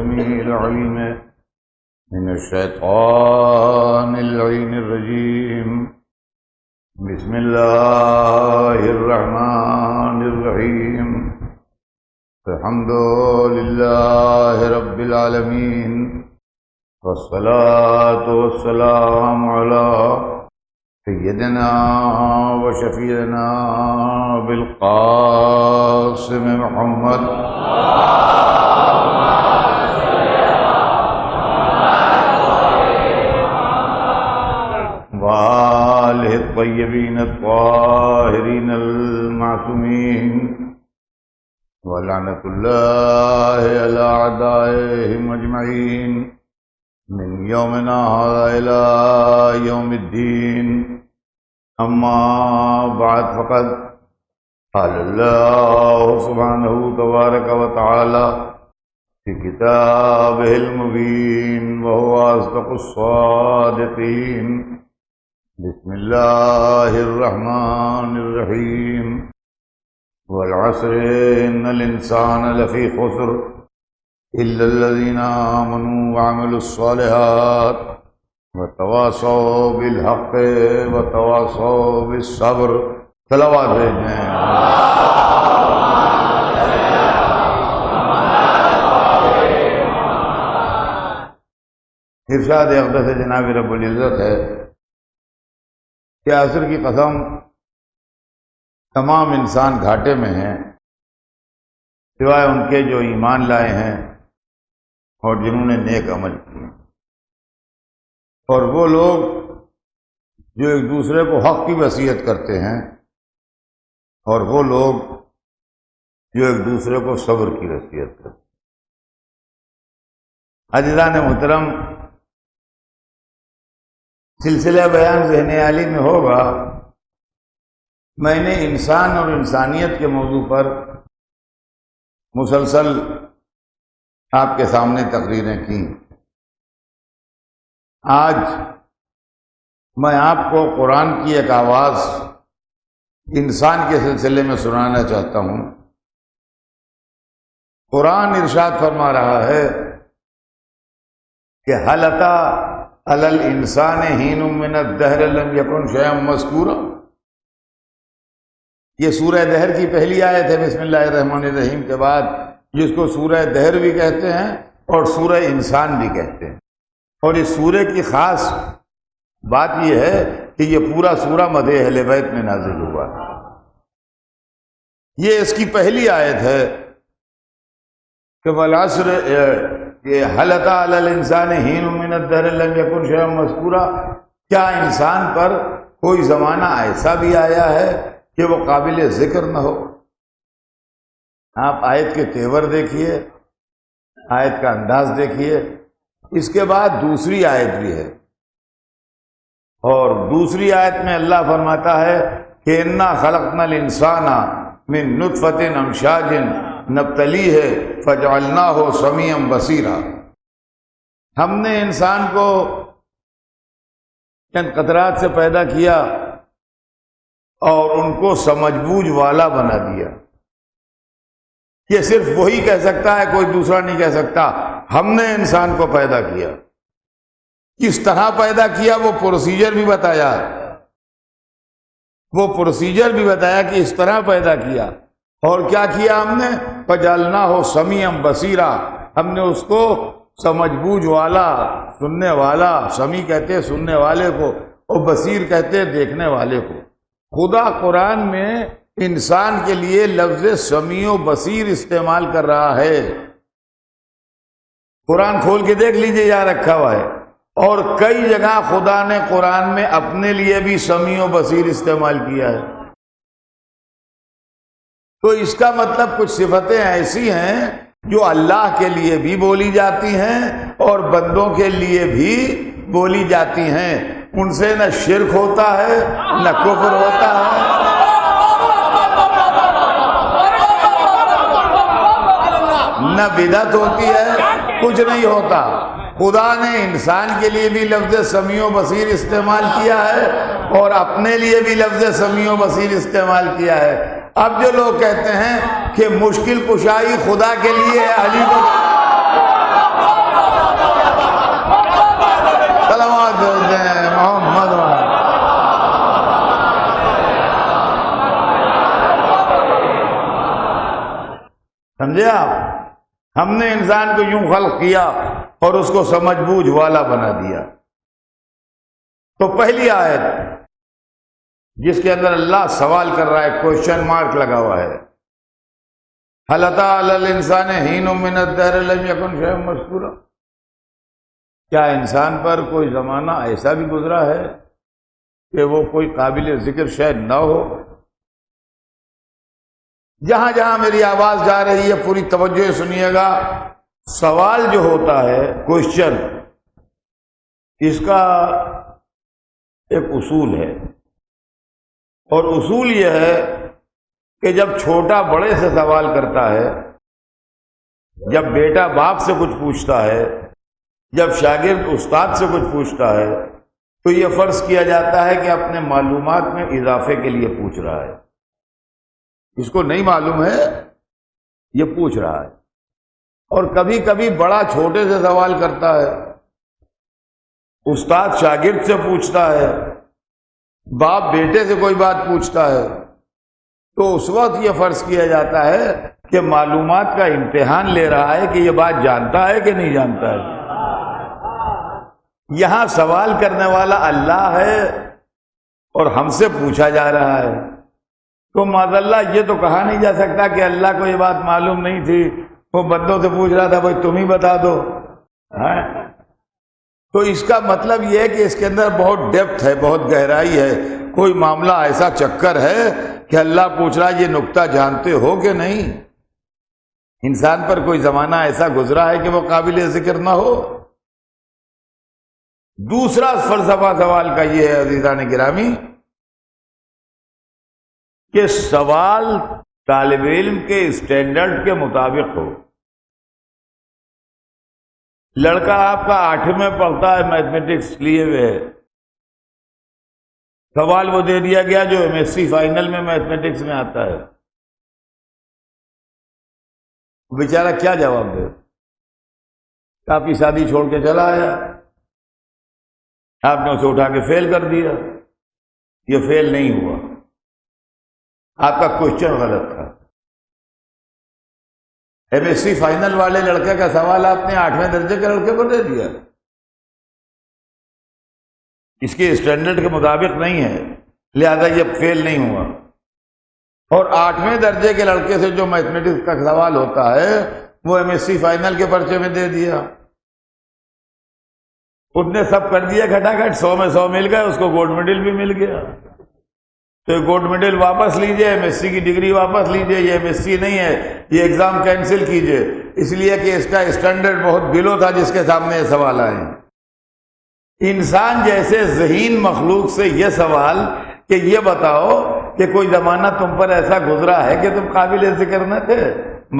السميع العليم من الشيطان اللعين الرجيم. بسم الله الرحمن الرحيم. الحمد لله رب العالمين، والصلاة والسلام على سيدنا وشفيعنا بالقاسم محمد وآله الطيبين الطاهرين المعصومين، ولعنة الله على أعدائهم أجمعين من يومنا هذا إلى يوم الدين. أما بعد، فقد قال الله سبحانه تبارك وتعالى في كتابه المبين وهو أصدق الصادقين. بسم الله الرحمن الرحيم. والعصر إن الإنسان لفي خسر إلا الذين آمنوا وعملوا الصالحات وتواصوا بالحق وتواصوا بالصبر. صلوات بھیجیں. ارشاد اقدس جناب رب العزت ہے کہ عصر کی قسم، تمام انسان گھاٹے میں ہیں سوائے ان کے جو ایمان لائے ہیں اور جنہوں نے نیک عمل کیے، اور وہ لوگ جو ایک دوسرے کو حق کی وصیت کرتے ہیں، اور وہ لوگ جو ایک دوسرے کو صبر کی وصیت کرتے ہیں. عزیزان محترم، سلسلہ بیان ذہن عالی میں ہوگا. میں نے انسان اور انسانیت کے موضوع پر مسلسل آپ کے سامنے تقریریں کی. آج میں آپ کو قرآن کی ایک آواز انسان کے سلسلے میں سنانا چاہتا ہوں. قرآن ارشاد فرما رہا ہے کہ هل أتى على الإنسان حين من الدهر لم يكن شيئا مذكورا. یہ سورہ دہر کی پہلی آیت ہے بسم اللہ الرحمن الرحیم کے بعد، جس کو سورہ دہر بھی کہتے ہیں اور سورہ انسان بھی کہتے ہیں. اور اس سورہ کی خاص بات یہ ہے کہ یہ پورا سورہ مدح اہل بیت میں نازل ہوا. یہ اس کی پہلی آیت ہے کہ والعصر، کہ هل أتى على الإنسان حين من الدهر لم يكن شيئا مذكورا. کیا انسان پر کوئی زمانہ ایسا بھی آیا ہے کہ وہ قابل ذکر نہ ہو؟ آپ آیت کے تیور دیکھیے، آیت کا انداز دیکھیے. اس کے بعد دوسری آیت بھی ہے، اور دوسری آیت میں اللہ فرماتا ہے کہ انا خلقنا الانسان من نطفۃ امشاج نبتلیہ فجعلناہ سمیعا بصیرا. ہم نے انسان کو چند قطرات سے پیدا کیا اور ان کو سمجھ بوجھ والا بنا دیا. یہ صرف وہی کہہ سکتا ہے، کوئی دوسرا نہیں کہہ سکتا. ہم نے انسان کو پیدا کیا. کس طرح پیدا کیا وہ پروسیجر بھی بتایا، کہ اس طرح پیدا کیا. اور کیا کیا ہم نے؟ فجعلناہ سمیعا بصیرا. ہم نے اس کو سمجھ بوجھ والا، سننے والا، سمیع کہتے سننے والے کو اور بصیر کہتے دیکھنے والے کو. خدا قرآن میں انسان کے لیے لفظ سمیع و بصیر استعمال کر رہا ہے. قرآن کھول کے دیکھ لیجئے، یہاں رکھا ہوا ہے. اور کئی جگہ خدا نے قرآن میں اپنے لیے بھی سمیع و بصیر استعمال کیا ہے. تو اس کا مطلب کچھ صفتیں ایسی ہیں جو اللہ کے لیے بھی بولی جاتی ہیں اور بندوں کے لیے بھی بولی جاتی ہیں. ان سے نہ شرک ہوتا ہے، نہ کفر ہوتا ہے، نہ بدعت ہوتی ہے، کچھ نہیں ہوتا. خدا نے انسان کے لیے بھی لفظ سمیع و بصیر استعمال کیا ہے اور اپنے لیے بھی لفظ سمیع و بصیر استعمال کیا ہے. اب جو لوگ کہتے ہیں کہ مشکل کشائی خدا کے لیے ہے، علی کو سمجھے آپ؟ ہم نے انسان کو یوں خلق کیا اور اس کو سمجھ بوجھ والا بنا دیا۔ تو پہلی آیت جس کے اندر اللہ سوال کر رہا ہے، کوشچن مارک لگا ہوا ہے، هل أتى على الإنسان حين من الدهر لم يكن شيئا مذكورا، کیا انسان پر کوئی زمانہ ایسا بھی گزرا ہے کہ وہ کوئی قابل ذکر شے نہ ہو؟ جہاں جہاں میری آواز جا رہی ہے پوری توجہ سے سنیے گا۔ سوال جو ہوتا ہے، کوشچن، اس کا ایک اصول ہے، اور اصول یہ ہے کہ جب چھوٹا بڑے سے سوال کرتا ہے، جب بیٹا باپ سے کچھ پوچھتا ہے، جب شاگرد استاد سے کچھ پوچھتا ہے، تو یہ فرض کیا جاتا ہے کہ اپنے معلومات میں اضافے کے لیے پوچھ رہا ہے۔ اس کو نہیں معلوم ہے، یہ پوچھ رہا ہے۔ اور کبھی کبھی بڑا چھوٹے سے سوال کرتا ہے، استاد شاگرد سے پوچھتا ہے، باپ بیٹے سے کوئی بات پوچھتا ہے، تو اس وقت یہ فرض کیا جاتا ہے کہ معلومات کا امتحان لے رہا ہے کہ یہ بات جانتا ہے کہ نہیں جانتا ہے۔ یہاں سوال کرنے والا اللہ ہے اور ہم سے پوچھا جا رہا ہے، تو معاذ اللہ یہ تو کہا نہیں جا سکتا کہ اللہ کو یہ بات معلوم نہیں تھی، وہ بندوں سے پوچھ رہا تھا بھائی تم ہی بتا دو۔ تو اس کا مطلب یہ ہے کہ اس کے اندر بہت ڈیپتھ ہے، بہت گہرائی ہے، کوئی معاملہ ایسا چکر ہے کہ اللہ پوچھ رہا ہے یہ نکتہ جانتے ہو کہ نہیں؟ انسان پر کوئی زمانہ ایسا گزرا ہے کہ وہ قابل ذکر نہ ہو؟ دوسرا فلسفہ سوال کا یہ ہے عزیزان گرامی کہ سوال طالب علم کے اسٹینڈرڈ کے مطابق ہو۔ لڑکا آپ کا 8ویں میں پڑھتا ہے، میتھمیٹکس لیے ہوئے ہے، سوال وہ دے دیا گیا جو MSc فائنل میں میتھمیٹکس میں آتا ہے، بیچارہ کیا جواب دے؟ کاپی شادی چھوڑ کے چلا آیا، آپ نے اسے اٹھا کے فیل کر دیا، یہ فیل نہیں ہوا، آپ کا کوشچن غلط تھا۔ MSc فائنل والے لڑکے کا سوال آپ نے 8ویں درجے کے لڑکے کو دے دیا، اس کے اسٹینڈرڈ کے مطابق نہیں ہے، لہذا یہ فیل نہیں ہوا۔ اور 8ویں درجے کے لڑکے سے جو میتھمیٹکس کا سوال ہوتا ہے وہ MSc فائنل کے پرچے میں دے دیا، اس نے سب کر دیا کھٹا کھٹ، 100 میں 100 مل گئے، اس کو گولڈ میڈل بھی مل گیا۔ تو گولڈ میڈل واپس لیجئے، MSc کی ڈگری واپس لیجئے، یہ MSc نہیں ہے، یہ ایگزام کینسل کیجئے، اس لیے کہ اس کا اسٹینڈرڈ بہت بلو تھا جس کے سامنے یہ سوال آئے۔ انسان جیسے ذہین مخلوق سے یہ سوال کہ یہ بتاؤ کہ کوئی زمانہ تم پر ایسا گزرا ہے کہ تم قابل ذکر نہ تھے؟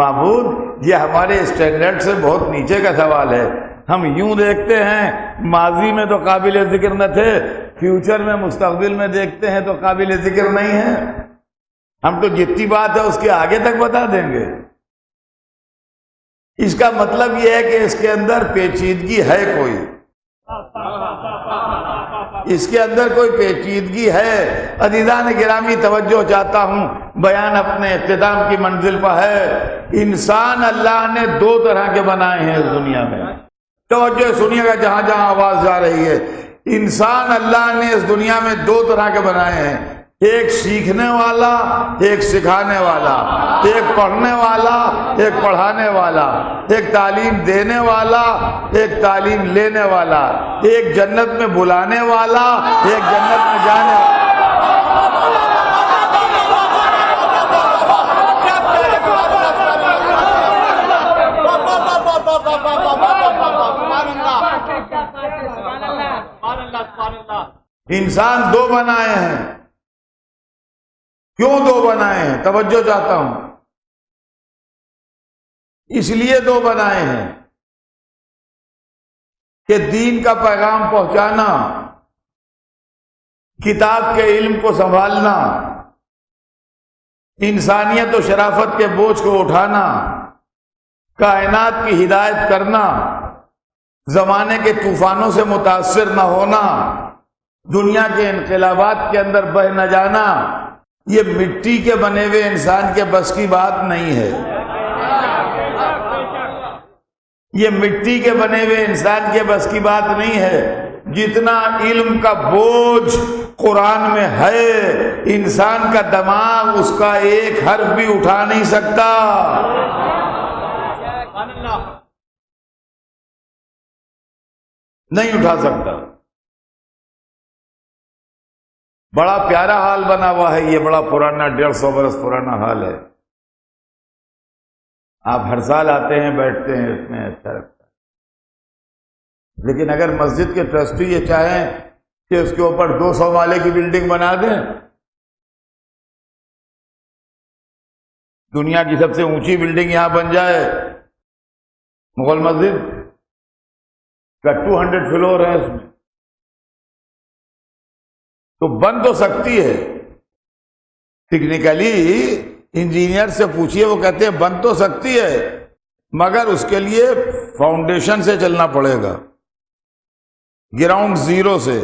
معبود، یہ ہمارے اسٹینڈرڈ سے بہت نیچے کا سوال ہے۔ ہم یوں دیکھتے ہیں ماضی میں تو قابل ذکر نہ تھے، فیوچر میں مستقبل میں دیکھتے ہیں تو قابل ذکر نہیں ہے، ہم تو جتنی بات ہے اس کے آگے تک بتا دیں گے۔ اس کا مطلب یہ ہے کہ اس کے اندر پیچیدگی ہے، کوئی اس کے اندر کوئی پیچیدگی ہے۔ عزیزان گرامی توجہ چاہتا ہوں، بیان اپنے اختتام کی منزل پر ہے۔ انسان اللہ نے 2 طرح کے بنائے ہیں اس دنیا میں، توجہ سنیے گا جہاں جہاں آواز جا رہی ہے۔ انسان اللہ نے اس دنیا میں 2 طرح کے بنائے ہیں، ایک سیکھنے والا، ایک سکھانے والا، ایک پڑھنے والا، ایک پڑھانے والا، ایک تعلیم دینے والا، ایک تعلیم لینے والا، ایک جنت میں بلانے والا، ایک جنت میں جانے والا۔ انسان 2 بنائے ہیں، کیوں 2 بنائے ہیں؟ توجہ چاہتا ہوں، اس لیے 2 بنائے ہیں کہ دین کا پیغام پہنچانا، کتاب کے علم کو سنبھالنا، انسانیت و شرافت کے بوجھ کو اٹھانا، کائنات کی ہدایت کرنا، زمانے کے طوفانوں سے متاثر نہ ہونا، دنیا کے انقلابات کے اندر بہہ نہ جانا، یہ مٹی کے بنے ہوئے انسان کے بس کی بات نہیں ہے۔ یہ مٹی کے بنے ہوئے انسان کے بس کی بات نہیں ہے. جتنا علم کا بوجھ قرآن میں ہے، انسان کا دماغ اس کا ایک حرف بھی اٹھا نہیں سکتا. نہیں اٹھا سکتا. بڑا پیارا حال بنا ہوا ہے. یہ بڑا پرانا 150 برس پرانا حال ہے. آپ ہر سال آتے ہیں، بیٹھتے ہیں، اس میں اچھا لگتا ہے. لیکن اگر مسجد کے ٹرسٹی یہ چاہیں کہ اس کے اوپر 200 مالے کی بلڈنگ بنا دیں، دنیا کی سب سے اونچی بلڈنگ یہاں بن جائے، مغل مسجد کا 200 فلور ہے اس میں، تو بن تو سکتی ہے. ٹیکنیکلی انجینئر سے پوچھئے، وہ کہتے ہیں بن تو سکتی ہے، مگر اس کے لیے فاؤنڈیشن سے چلنا پڑے گا، گراؤنڈ زیرو سے.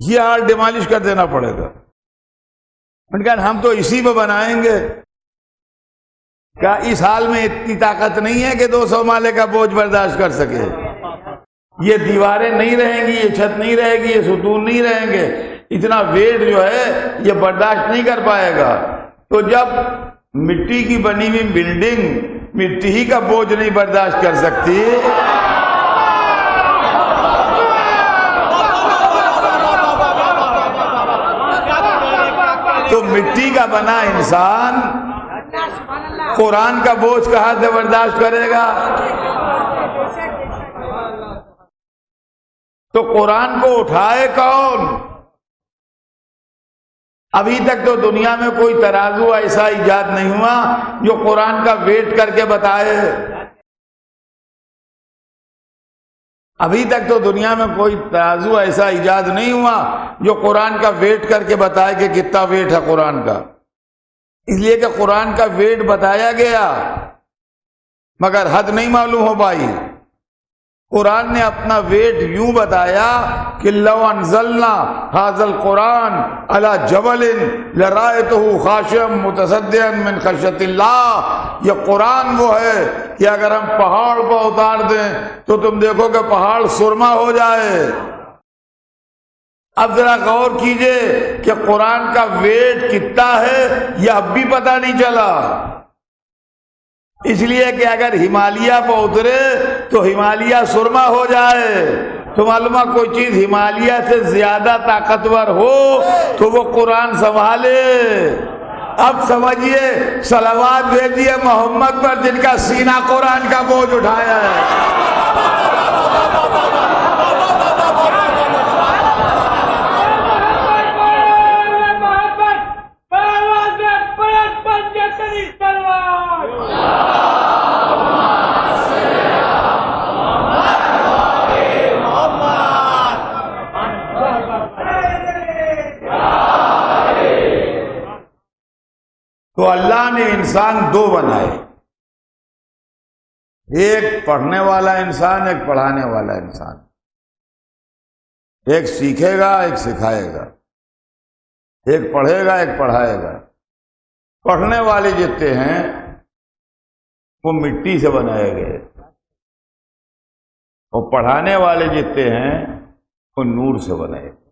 یہ حال ڈیمالش کر دینا پڑے گا. میں نے کہا ہم تو اسی پہ بنائیں گے. کیا اس حال میں اتنی طاقت نہیں ہے کہ 200 مالے کا بوجھ برداشت کر سکے؟ یہ دیواریں نہیں رہیں گی، یہ چھت نہیں رہے گی، یہ ستون نہیں رہیں گے. اتنا ویٹ جو ہے یہ برداشت نہیں کر پائے گا. تو جب مٹی کی بنی ہوئی بلڈنگ مٹی ہی کا بوجھ نہیں برداشت کر سکتی، تو مٹی کا بنا انسان قرآن کا بوجھ کہاں سے برداشت کرے گا؟ تو قرآن کو اٹھائے کون؟ ابھی تک تو دنیا میں کوئی ترازو ایسا ایجاد نہیں ہوا جو قرآن کا ویٹ کر کے بتائے. ابھی تک تو دنیا میں کوئی ترازو ایسا ایجاد نہیں ہوا جو قرآن کا ویٹ کر کے بتائے کہ کتنا ویٹ ہے قرآن کا. اس لیے کہ قرآن کا ویٹ بتایا گیا مگر حد نہیں معلوم ہو پائی. قرآن نے اپنا ویٹ یوں بتایا کہ لو انزلنا ھذا القرآن علی جبل لرأیتہ خاشعا متصدعا من خشیۃ اللہ. یہ قرآن وہ ہے کہ اگر ہم پہاڑ پر اتار دیں تو تم دیکھو کہ پہاڑ سرما ہو جائے. اب ذرا غور کیجئے کہ قرآن کا ویٹ کتنا ہے یہ اب بھی پتہ نہیں چلا. اس لیے کہ اگر ہمالیہ پہ اترے تو ہمالیہ سرما ہو جائے. تو معلومہ کوئی چیز ہمالیہ سے زیادہ طاقتور ہو تو وہ قرآن سنبھالے. اب سمجھیے صلوات بھیجیے محمد پر جن کا سینہ قرآن کا بوجھ اٹھایا ہے. تو اللہ نے انسان دو بنائے، ایک پڑھنے والا انسان، ایک پڑھانے والا انسان. ایک سیکھے گا، ایک سکھائے گا. ایک پڑھے گا، ایک پڑھائے گا. پڑھنے والے جتنے ہیں وہ مٹی سے بنائے گئے، اور پڑھانے والے جتنے ہیں وہ نور سے بنائے گئے.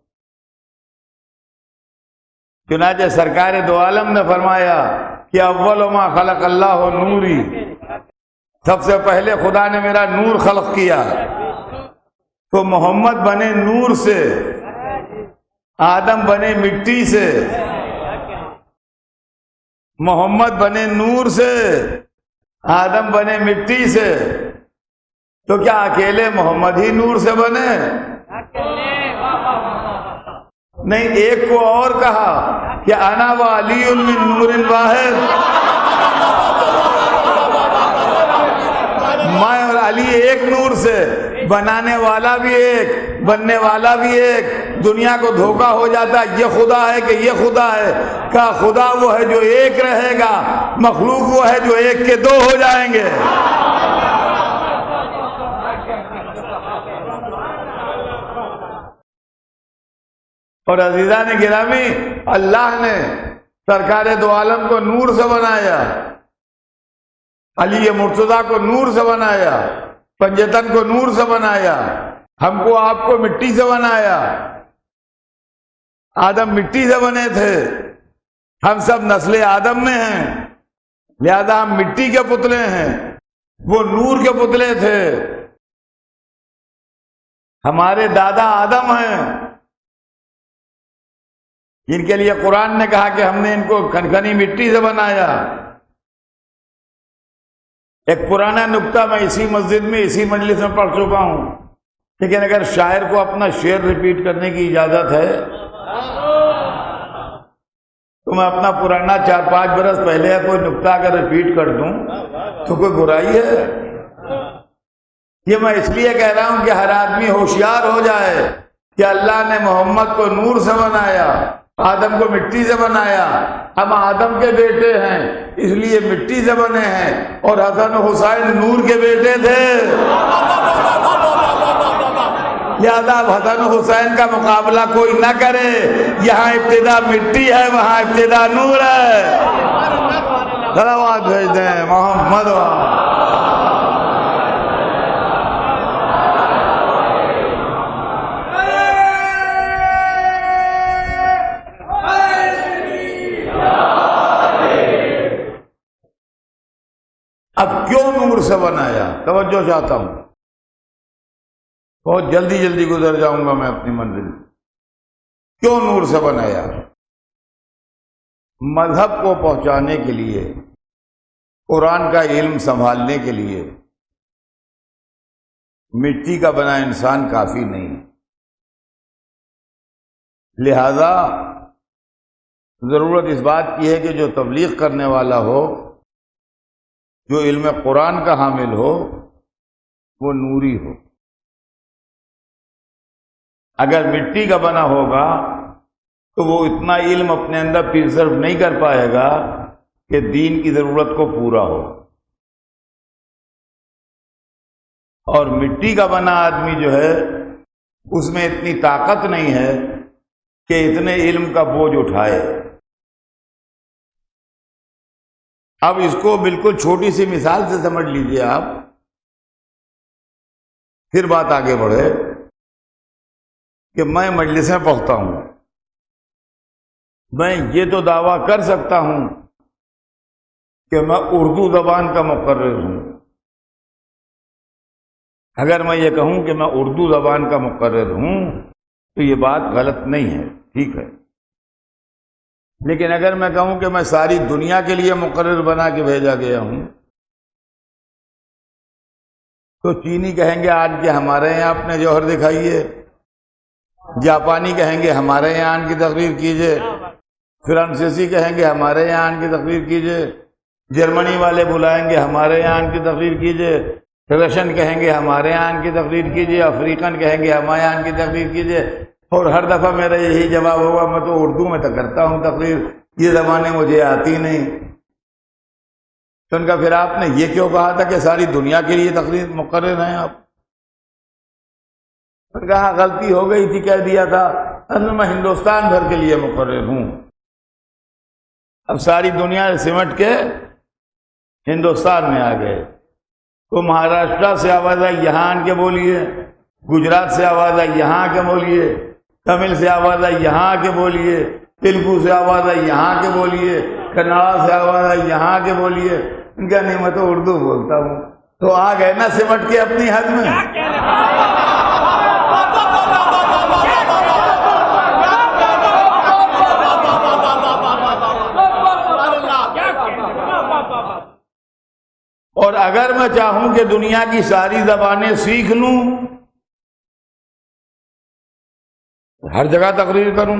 چنانچہ سرکار دو عالم نے فرمایا کہ اول ما خلق اللہ نوری، سب سے پہلے خدا نے میرا نور خلق کیا. تو محمد بنے نور سے، آدم بنے مٹی سے. محمد بنے نور سے، آدم بنے مٹی سے. تو کیا اکیلے محمد ہی نور سے بنے؟ نہیں، ایک کو اور کہا کہ انا وعلی من نور واحد، میں اور علی ایک نور سے، بنانے والا بھی ایک، بننے والا بھی ایک. دنیا کو دھوکہ ہو جاتا ہے یہ خدا ہے کہ یہ خدا ہے. کہا خدا وہ ہے جو ایک رہے گا، مخلوق وہ ہے جو ایک کے دو ہو جائیں گے. اور عزیزان گرامی، اللہ نے سرکار دو عالم کو نور سے بنایا. علی مرتضیٰ کو نور سے بنایا، پنجتن کو نور سے بنایا، ہم کو آپ کو مٹی سے بنایا۔ آدم مٹی سے بنے تھے، ہم سب نسل آدم میں ہیں، لہذا ہم مٹی کے پتلے ہیں، وہ نور کے پتلے تھے۔ ہمارے دادا آدم ہیں، جن کے لیے قرآن نے کہا کہ ہم نے ان کو کھنکھنی مٹی سے بنایا۔ ایک پرانا نکتہ میں اسی مسجد میں اسی مجلس میں پڑھ چکا ہوں، لیکن اگر شاعر کو اپنا شعر ریپیٹ کرنے کی اجازت ہے تو میں اپنا پرانا 4-5 برس پہلے کوئی نکتہ اگر ریپیٹ کر دوں تو کوئی برائی ہے؟ یہ میں اس لیے کہہ رہا ہوں کہ ہر آدمی ہوشیار ہو جائے کہ اللہ نے محمد کو نور سے بنایا، آدم کو مٹی سے بنایا۔ ہم آدم کے بیٹے ہیں اس لیے مٹی سے بنے ہیں، اور حسن و حسین نور کے بیٹے تھے، لہذا اب حسن و حسین کا مقابلہ کوئی نہ کرے۔ یہاں ابتدا مٹی ہے، وہاں ابتدا نور ہے۔ صلوات بھیج دیں محمد اب کیوں نور سے بنایا؟ توجہ چاہتا ہوں، بہت جلدی جلدی گزر جاؤں گا میں اپنی منزل۔ کیوں نور سے بنایا؟ مذہب کو پہنچانے کے لیے، قرآن کا علم سنبھالنے کے لیے مٹی کا بنا انسان کافی نہیں، لہذا ضرورت اس بات کی ہے کہ جو تبلیغ کرنے والا ہو، جو علم قرآن کا حامل ہو، وہ نوری ہو۔ اگر مٹی کا بنا ہوگا تو وہ اتنا علم اپنے اندر پرزرو نہیں کر پائے گا کہ دین کی ضرورت کو پورا ہو۔ اور مٹی کا بنا آدمی جو ہے اس میں اتنی طاقت نہیں ہے کہ اتنے علم کا بوجھ اٹھائے۔ اب اس کو بالکل چھوٹی سی مثال سے سمجھ لیجئے آپ، پھر بات آگے بڑھے کہ میں مجلس میں پڑھتا ہوں، میں یہ تو دعویٰ کر سکتا ہوں کہ میں اردو زبان کا مقرر ہوں۔ اگر میں یہ کہوں کہ میں اردو زبان کا مقرر ہوں تو یہ بات غلط نہیں ہے، ٹھیک ہے۔ لیکن اگر میں کہوں کہ میں ساری دنیا کے لیے مقرر بنا کے بھیجا گیا ہوں تو چینی کہیں گے آج کے ہمارے یہاں اپنے جوہر دکھائیے، جاپانی کہیں گے ہمارے یہاں آن کی تقریر کیجئے، فرانسیسی کہیں گے ہمارے یہاں آن کی تقریر کیجئے، جرمنی والے بلائیں گے ہمارے یہاں آن کی تقریر کیجئے، رشین کہیں گے ہمارے یہاں آن کی تقریر کیجئے، افریقن کہیں گے ہمارے یہاں آن کی تقریر کیجئے، اور ہر دفعہ میرا یہی جواب ہوگا میں تو اردو میں تو کرتا ہوں تقریر، یہ زبانیں مجھے آتی نہیں۔ تو ان کا پھر آپ نے یہ کیوں کہا تھا کہ ساری دنیا کے لیے تقریر مقرر ہیں آپ؟ کہا غلطی ہو گئی تھی، کہہ دیا تھا اصل میں ہندوستان بھر کے لیے مقرر ہوں۔ اب ساری دنیا سمٹ کے ہندوستان میں آ گئے، تو مہاراشٹر سے آواز آئی یہاں آن کے بولیے، گجرات سے آواز آئی یہاں آ کے بولیے، تمل سے آواز آئی یہاں آ کے بولیے، تیلگو سے آواز آئی یہاں آ کے بولیے، کناڑا سے آواز آئی یہاں آ کے بولیے۔ ان کا نہیں میں تو اردو بولتا ہوں، تو آ گئے نا سمٹ کے اپنی حد میں۔ اور اگر میں چاہوں کہ دنیا کی ساری زبانیں سیکھ لوں، ہر جگہ تقریر کروں،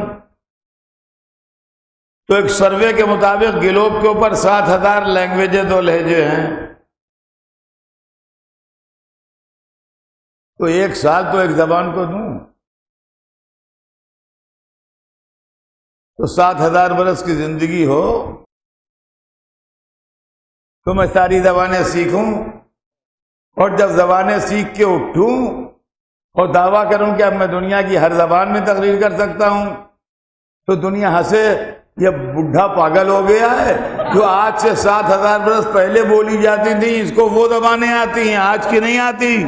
تو ایک سروے کے مطابق گلوب کے اوپر 7,000 لینگویجز و لہجے ہیں، تو ایک سال تو ایک زبان کو دوں، تو 7,000 برس کی زندگی ہو تو میں ساری زبانیں سیکھوں، اور جب زبانیں سیکھ کے اٹھوں اور دعویٰ کروں کہ اب میں دنیا کی ہر زبان میں تقریر کر سکتا ہوں، تو دنیا ہنسے یہ بڈھا پاگل ہو گیا ہے؟ جو آج سے 7,000 برس پہلے بولی جاتی تھی، اس کو وہ زبانیں آتی ہیں، آج کی نہیں آتی۔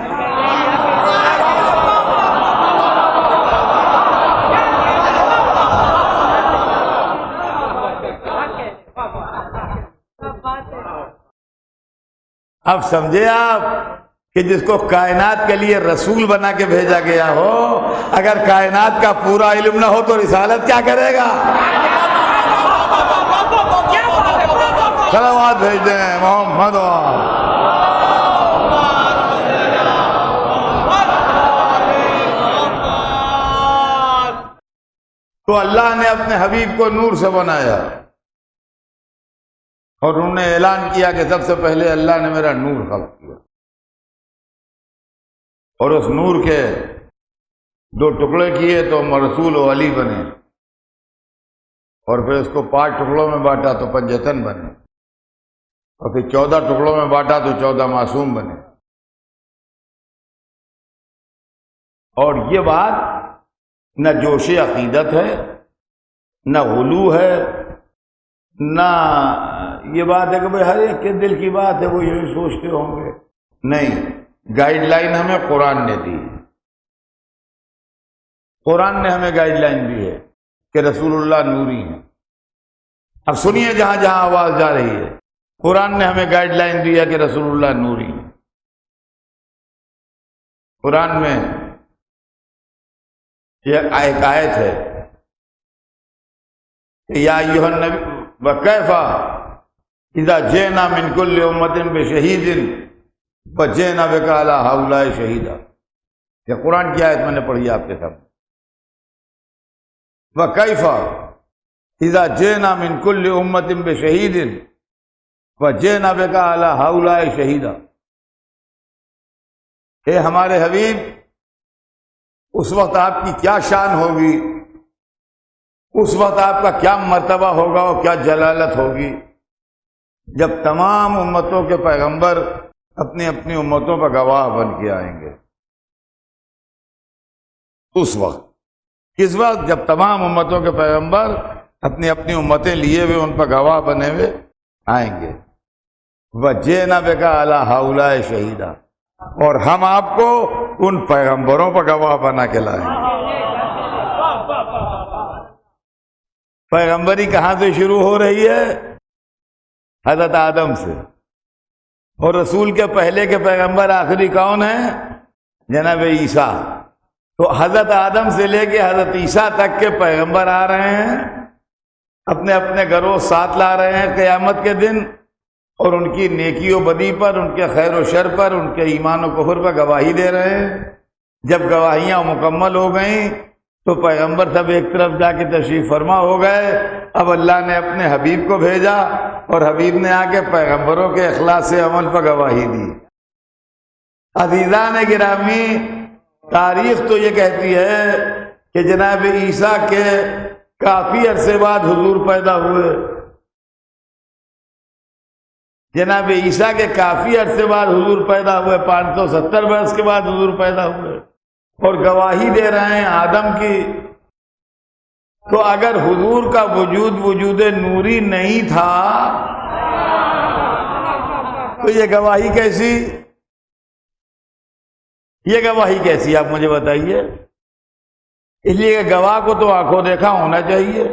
اب سمجھے آپ کہ جس کو کائنات کے لیے رسول بنا کے بھیجا گیا ہو، اگر کائنات کا پورا علم نہ ہو تو رسالت کیا کرے گا؟ صلوات بھیج دیں محمد۔ تو اللہ نے اپنے حبیب کو نور سے بنایا، اور انہوں نے اعلان کیا کہ سب سے پہلے اللہ نے میرا نور خلق کیا، اور اس نور کے 2 ٹکڑے کیے تو رسول و علی بنے، اور پھر اس کو 5 ٹکڑوں میں بانٹا تو 55 بنے، اور پھر 14 ٹکڑوں میں بانٹا تو 14 معصوم بنے۔ اور یہ بات نہ جوش عقیدت ہے، نہ غلو ہے، نہ یہ بات ہے کہ بھئی ہر ایک کے دل کی بات ہے وہ یوں سوچتے ہوں گے، نہیں، گائیڈ لائن ہمیں قرآن نے دی، قرآن نے ہمیں گائیڈ لائن دی ہے کہ رسول اللہ نوری ہیں۔ اب سنیے جہاں جہاں آواز جا رہی ہے، قرآن نے ہمیں گائیڈ لائن دی ہے کہ رسول اللہ نوری ہیں۔ قرآن میں یہ ایک آیت ہے کہ یا ایھا النبی وکیف اذا جئنا من کل امۃ بشہید وجئنا بک علی ہؤلاء شہیدا۔ یہ قرآن کی آیت میں نے پڑھی آپ کے سامنے۔ وکیف اذا جئنا من کل امۃ بشہید وجئنا بک علی ہؤلاء شہیدا۔ اے ہمارے حبیب، اس وقت آپ کی کیا شان ہوگی، اس وقت آپ کا کیا مرتبہ ہوگا اور کیا جلالت ہوگی جب تمام امتوں کے پیغمبر اپنی اپنی امتوں پر گواہ بن کے آئیں گے۔ اس وقت، کس وقت؟ جب تمام امتوں کے پیغمبر اپنی اپنی امتیں لیے ہوئے ان پر گواہ بنے ہوئے آئیں گے۔ وَجِئْنَا بِكَ عَلَىٰ هَؤُلَاءِ شَهِيدًا، اور ہم آپ کو ان پیغمبروں پر گواہ بنا کے لائیں گے۔ پیغمبری کہاں سے شروع ہو رہی ہے؟ حضرت آدم سے، اور رسول کے پہلے کے پیغمبر آخری کون ہیں؟ جناب عیسیٰ۔ تو حضرت آدم سے لے کے حضرت عیسیٰ تک کے پیغمبر آ رہے ہیں، اپنے اپنے گروہ ساتھ لا رہے ہیں قیامت کے دن، اور ان کی نیکی و بدی پر، ان کے خیر و شر پر، ان کے ایمان و کفر پر گواہی دے رہے ہیں۔ جب گواہیاں مکمل ہو گئیں تو پیغمبر سب ایک طرف جا کے تشریف فرما ہو گئے۔ اب اللہ نے اپنے حبیب کو بھیجا، اور حبیب نے آ کے پیغمبروں کے اخلاص عمل پر گواہی دی۔ عزیزان گرامی، تاریخ تو یہ کہتی ہے کہ جناب عیسیٰ کے کافی عرصے بعد حضور پیدا ہوئے، جناب عیسیٰ کے کافی عرصے بعد حضور پیدا ہوئے، 570 برس کے بعد حضور پیدا ہوئے، اور گواہی دے رہے ہیں آدم کی۔ تو اگر حضور کا وجود نوری نہیں تھا تو یہ گواہی کیسی؟ یہ گواہی کیسی آپ مجھے بتائیے؟ اس لیے کہ گواہ کو تو آنکھوں دیکھا ہونا چاہیے۔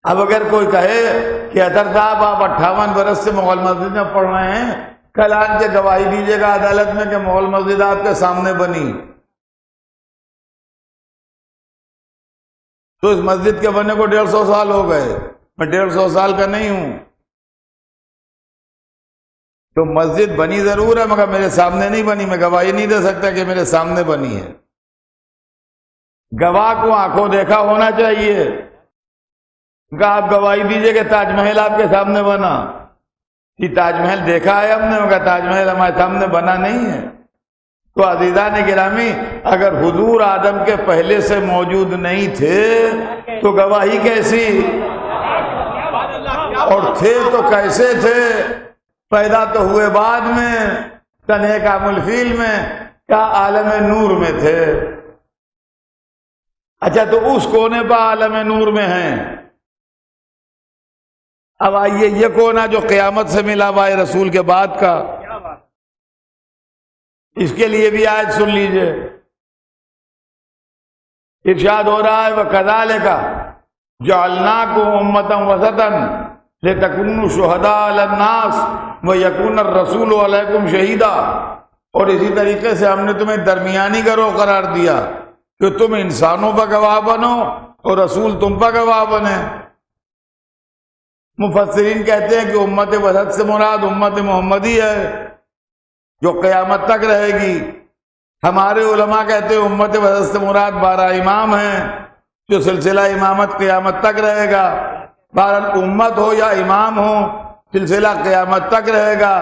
اب اگر کوئی کہے کہ اطہر صاحب آپ 58 برس سے مغل مسجد میں پڑھ رہے ہیں، کل آن کے گواہی دیجیے گا عدالت میں کہ مغل مسجد آپ کے سامنے بنی، تو اس مسجد کے بننے کو 150 سال ہو گئے، میں 150 سال کا نہیں ہوں، تو مسجد بنی ضرور ہے مگر میرے سامنے نہیں بنی، میں گواہی نہیں دے سکتا کہ میرے سامنے بنی ہے۔ گواہ کو آنکھوں دیکھا ہونا چاہیے۔ کہا آپ گواہی دیجئے کہ تاج محل آپ کے سامنے بنا، کہ تاج محل دیکھا ہے ہم نے، مگر تاج محل ہمارے سامنے بنا نہیں ہے۔ تو عزیزان گرامی، اگر حضور آدم کے پہلے سے موجود نہیں تھے تو گواہی کیسی؟ اور تھے تو کیسے تھے؟ پیدا تو ہوئے بعد میں، تنہ کامل الفیل میں، کیا عالم نور میں تھے۔ اچھا تو اس کونے پہ عالم نور میں ہیں. اب آئیے یہ کونا جو قیامت سے ملا ہوا ہے رسول کے بعد کا، اس کے لیے بھی آیت سن لیجئے. ارشاد ہو رہا ہے وَكَذَلِكَ جَعَلْنَاكُمْ أُمَّةً وَسَطًا لِتَكُونُوا شُهَدَاءَ عَلَى النَّاسِ وَيَكُونَ الرَّسُولُ عَلَيْكُمْ شَهِيدًا. اور اسی طریقے سے ہم نے تمہیں درمیانی گروہ قرار دیا کہ تم انسانوں پر گواہ بنو اور رسول تم پر گواہ بنے. مفسرین کہتے ہیں کہ امت وسط سے مراد امت محمدی ہے جو قیامت تک رہے گی. ہمارے علماء کہتے ہیں امت وسط سے مراد 12 امام ہیں جو سلسلہ امامت قیامت تک رہے گا. بہرحال امت ہو یا امام ہو سلسلہ قیامت تک رہے گا.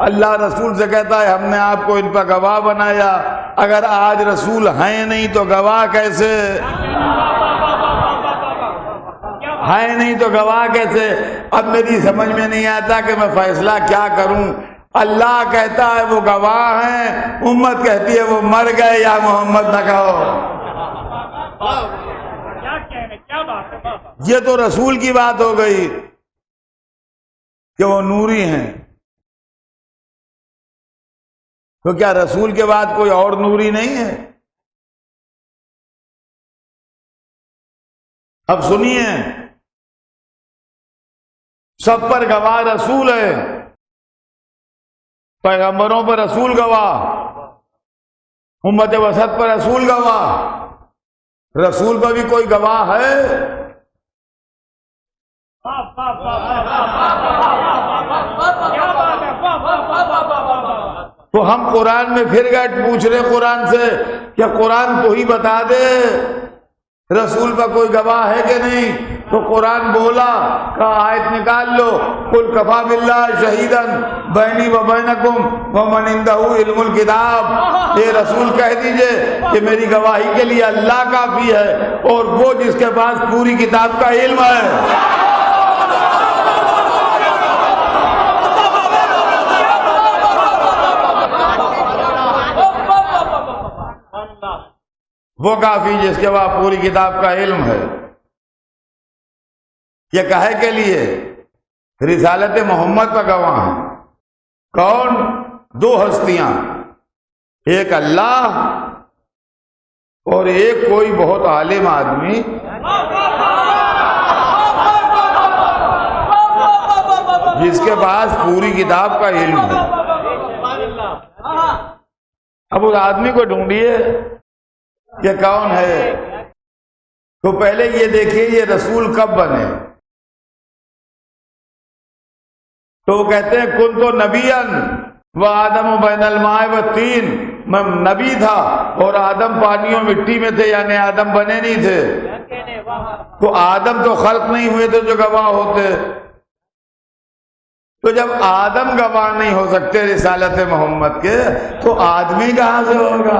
اللہ رسول سے کہتا ہے ہم نے آپ کو ان پر گواہ بنایا. اگر آج رسول ہیں نہیں تو گواہ کیسے ہیں؟ نہیں تو گواہ کیسے؟ اب میری سمجھ میں نہیں آتا کہ میں فیصلہ کیا کروں. اللہ کہتا ہے وہ گواہ ہیں، امت کہتی ہے وہ مر گئے یا محمد نہ کہو. یہ تو رسول کی بات ہو گئی کہ وہ نوری ہیں. تو کیا رسول کے بعد کوئی اور نوری نہیں ہے؟ اب سنیے، سب پر گواہ رسول ہے. پیغمبروں پر رسول گواہ، امت وسط پر رسول گواہ. رسول پر بھی کوئی گواہ ہے؟ تو ہم قرآن میں پھر گئے پوچھ رہے قرآن سے کہ قرآن تو ہی بتا دے رسول پر کوئی گواہ ہے کہ نہیں. تو قرآن بولا کہ آیت نکال لو قل کفا باللہ شہیداً بینی و بینکم ومن عندہ علم الکتاب. یہ رسول کہہ دیجئے کہ میری گواہی کے لیے اللہ کافی ہے اور وہ جس کے پاس پوری کتاب کا علم ہے. وہ کافی جس کے بعد پوری کتاب کا علم ہے. یہ کہے کے لیے رسالت محمد پر گواہ ہیں. کون؟ 2 ہستیاں، ایک اللہ اور ایک کوئی بہت عالم آدمی جس کے پاس پوری کتاب کا علم ہے. اب اس آدمی کو ڈھونڈیے یہ کون ہے. تو پہلے یہ دیکھیے یہ رسول کب بنے. تو وہ کہتے ہیں کن تو نبیًا و آدم بین الماء والطین. میں نبی تھا اور آدم پانیوں مٹی میں تھے، یعنی آدم بنے نہیں تھے. تو آدم تو خلق نہیں ہوئے تھے جو گواہ ہوتے. تو جب آدم گواہ نہیں ہو سکتے رسالت محمد کے تو آدمی کہاں سے ہوگا؟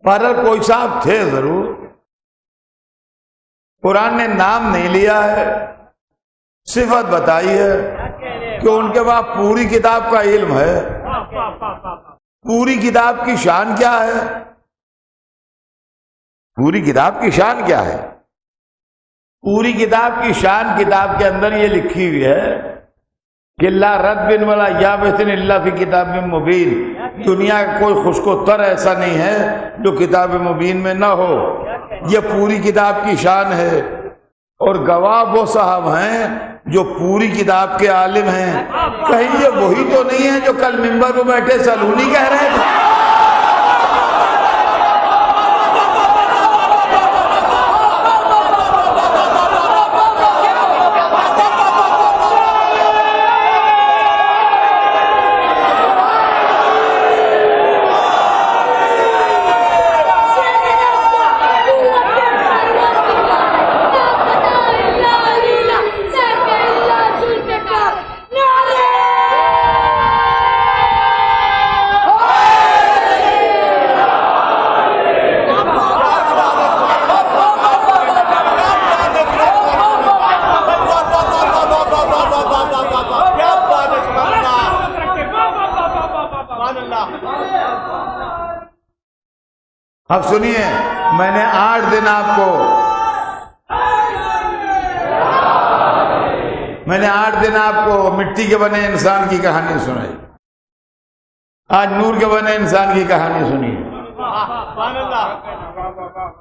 پر کوئی صاحب تھے ضرور. قرآن نے نام نہیں لیا ہے، صفت بتائی ہے کہ ان کے پاس پوری کتاب کا علم ہے. پوری کتاب کی شان کیا ہے؟ پوری کتاب کی شان کیا ہے؟ پوری کتاب کی شان کتاب کے اندر یہ لکھی ہوئی ہے کہ لا رد ولا یابس الا فی کتاب مبین. دنیا کا کوئی خشک و تر ایسا نہیں ہے جو کتاب مبین میں نہ ہو. یہ پوری کتاب کی شان ہے. اور گواہ وہ صاحب ہیں جو پوری کتاب کے عالم ہیں. کہیں یہ وہی تو نہیں ہے جو کل منبر پہ بیٹھے سلونی کہہ رہے تھے؟ اب سنیے، میں نے 8 دن آپ کو مٹی کے بنے انسان کی کہانی سنائی، آج نور کے بنے انسان کی کہانی سنی،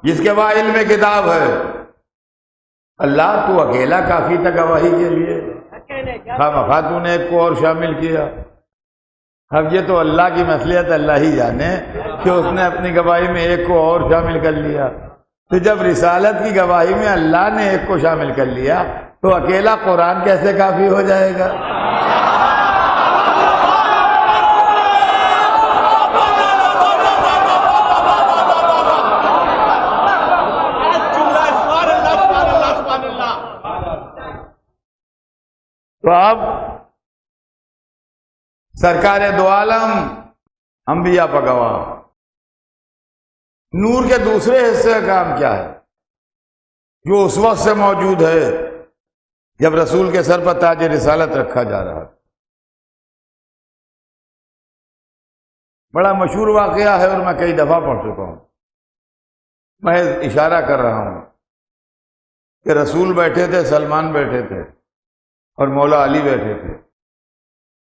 جس کے بعد علم کتاب ہے۔ اللہ تو اکیلا کافی تھا گواہی کے لیے، خواہ تو نے ایک کو اور شامل کیا۔ اب یہ تو اللہ کی مصلحت اللہ ہی جانے کہ اس نے اپنی گواہی میں ایک کو اور شامل کر لیا۔ تو جب رسالت کی گواہی میں اللہ نے ایک کو شامل کر لیا تو اکیلا قرآن کیسے کافی ہو جائے گا؟ تو اب سرکار دو عالم انبیاء پر گواہ، نور کے دوسرے حصے کا کام کیا ہے جو اس وقت سے موجود ہے جب رسول کے سر پر تاج رسالت رکھا جا رہا ہے۔ بڑا مشہور واقعہ ہے اور میں کئی دفعہ پڑھ چکا ہوں، میں اشارہ کر رہا ہوں کہ رسول بیٹھے تھے، سلمان بیٹھے تھے اور مولا علی بیٹھے تھے،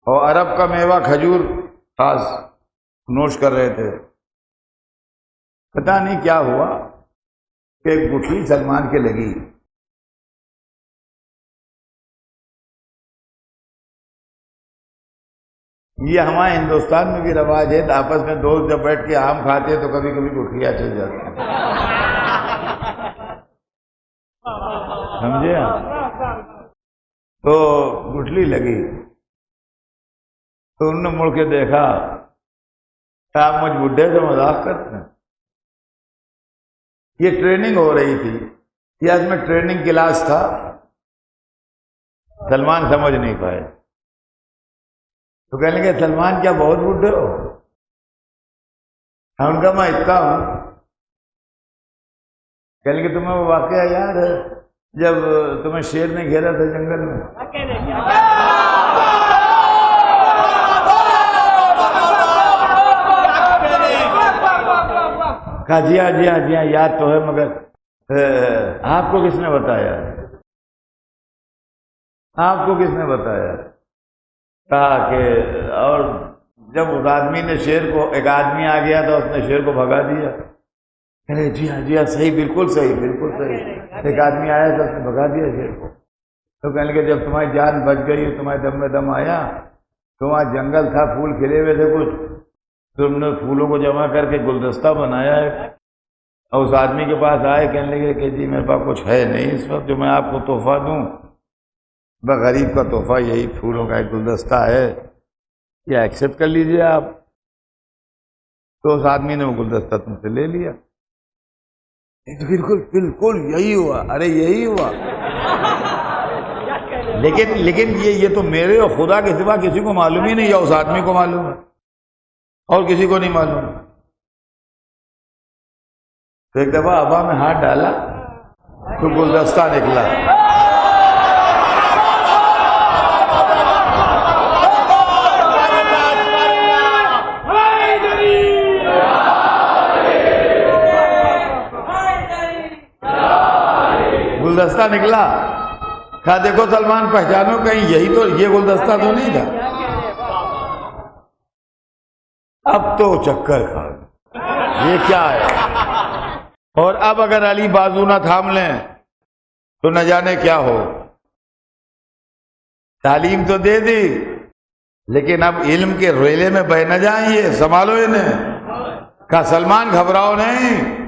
اور عرب کا میوہ کھجور خاص نوش کر رہے تھے۔ پتہ نہیں کیا ہوا کہ ایک گٹھلی سلمان کے لگی، یہ ہمارے ہندوستان میں بھی رواج ہے، آپس میں دوست جب بیٹھ کے آم کھاتے تو کبھی کبھی گٹھلیاں چل جاتی ہیں، سمجھے؟ تو گٹھلی لگی تو انہوں نے مڑ کے دیکھا کہ آپ مجھ بڈھے سے مذاق کرتے ہیں۔ یہ ٹریننگ ہو رہی تھی، یہ اس میں ٹریننگ کلاس تھا، سلمان سمجھ نہیں پائے تو کہنے لگے سلمان کیا بہت بڈھے ہو؟ ان کا میں اتنا ہوں۔ کہنے لگے تمہیں وہ واقعہ یاد ہے جب تمہیں شیر نے گھیرا تھا جنگل میں؟ کہا جی ہاں یاد تو ہے، مگر آپ کو کس نے بتایا؟ آپ کو کس نے بتایا؟ کہا کہ اور جب اس آدمی نے شیر کو، ایک آدمی آ گیا تھا، اس نے شیر کو بھگا دیا۔ کہے جی ہاں صحیح، بالکل صحیح۔ ایک آدمی آیا تھا، اس نے بھگا دیا شیر کو۔ تو کہنے لگے جب تمہاری جان بچ گئی، تمہارے دم میں دم آیا، تو وہاں جنگل تھا، پھول کھلے ہوئے تھے کچھ، تم نے پھولوں کو جمع کر کے گلدستہ بنایا ہے، اور اس آدمی کے پاس آئے، کہنے لگے کہ جی میرے پاس کچھ ہے نہیں اس وقت جو میں آپ کو تحفہ دوں، غریب کا تحفہ یہی پھولوں کا ایک گلدستہ ہے، یہ ایکسیپٹ کر لیجئے آپ۔ تو اس آدمی نے وہ گلدستہ تم سے لے لیا۔ بالکل یہی ہوا، ارے یہی ہوا، لیکن یہ تو میرے اور خدا کے سوا کسی کو معلوم ہی نہیں، یا اس آدمی کو معلوم ہے اور کسی کو نہیں معلوم۔ تو ایک دفعہ ہوا میں ہاتھ ڈالا تو گلدستہ نکلا۔ گلدستہ نکلا، کہا دیکھو سلمان پہچانو کہیں یہی تو، یہ گلدستہ تو نہیں تھا۔ اب تو چکر کھا گیا، یہ کیا ہے؟ اور اب اگر علی بازو نہ تھام لیں تو نہ جانے کیا ہو۔ تعلیم تو دے دی، لیکن اب علم کے ریلے میں بہ نہ جائیں، یہ سنبھالو انہیں۔ کہا سلمان گھبراؤ نہیں،